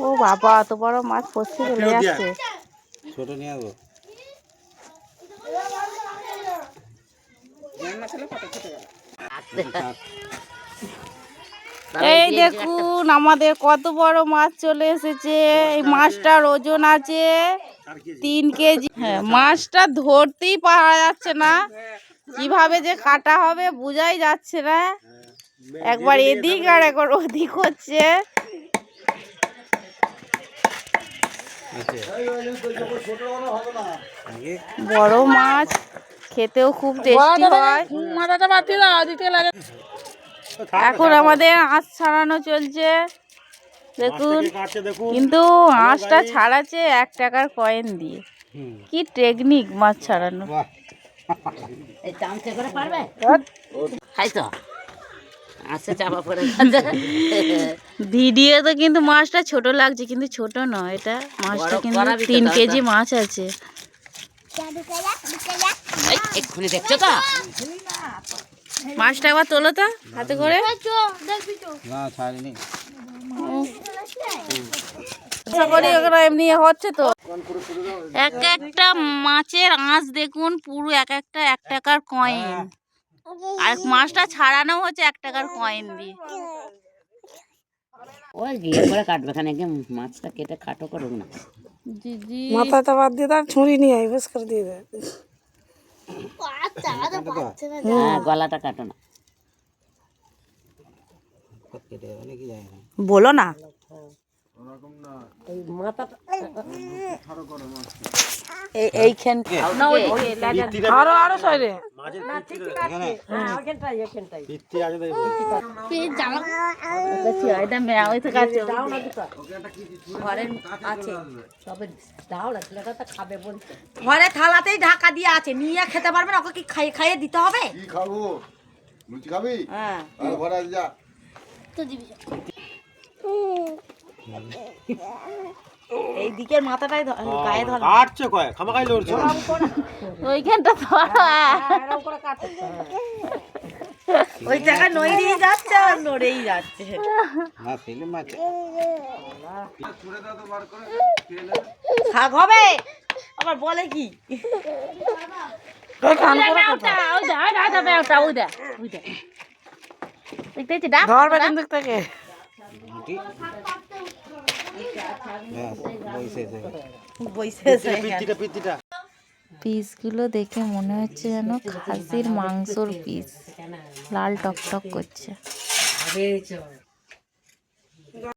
ও বাবা, এত বড় মাছ ফসকে চলে যাচ্ছে। ছোট নিয়ে আসবো। এই দেখুন আমাদের কত বড় মাছ চলে এসেছে। এই মাছটার ওজন আছে 3 কেজি। হ্যাঁ, মাছটা ধরতেই পারা যাচ্ছে না, কিভাবে যে কাটা হবে বোঝাই যাচ্ছে না। একবার এদিক আর একবার ওদিক হচ্ছে। বড় মাছ, খেতেও খুব টেস্টি হয়। এখন আমাদের আঁশ ছাড়ানো চলছে দেখুন, কিন্তু আঁশটা ছাড়াচ্ছে 1 টাকার কয়েন দিয়ে। কি টেকনিক মাছ ছাড়ানো। ভিডিও তো কিন্তু মাছটা ছোট লাগছে, কিন্তু ছোট নয় এটা। মাছটা কিন্তু 3 কেজি মাছ আছে। দেখছো তো মাছটা একবার তোলো তো হাতে করে। এমনি হচ্ছে তো। এক একটা মাছের আঁশ দেখুন, পুরো এক একটা 1 টাকার কয়েন। আর মাছটা ছাড়ানো হচ্ছে 1 টাকার কয়েন দিয়ে। ওই গিয়ে করে কাটবে, খানে মাছটা কেটে খাটো করুক না। দিদি মাথাটা বাদ দিয়ে তার ছুরি নিয়ে আই, বেশ করে দিয়ে দেয়। হ্যাঁ, গলাটা কাটো না। বলো না। আরো সরে ঘরে থালাতেই ঢাকা দিয়ে আছে, নিয়ে খেতে পারবে না। ওকে কি খাইয়ে দিতে হবে? কি খাবো? লুচি খাবি? হ্যাঁ। ঘরে আজ যা। তো দিবি। এই দিকের মাথাটাই গায়ে ধরা। কাটছে কয় খামাখাই লড়ছে। ওইখানটা ধরা। ওই জায়গা নড়েই যাচ্ছে আর নড়েই যাচ্ছে। না ফেলে মাছ। শাক হবে আবার বলে কি? ধরবে কিন্তু থেকে। পিসগুলো দেখে মনে হচ্ছে যেন খাসির মাংসর পিস, লাল টকটক করছে।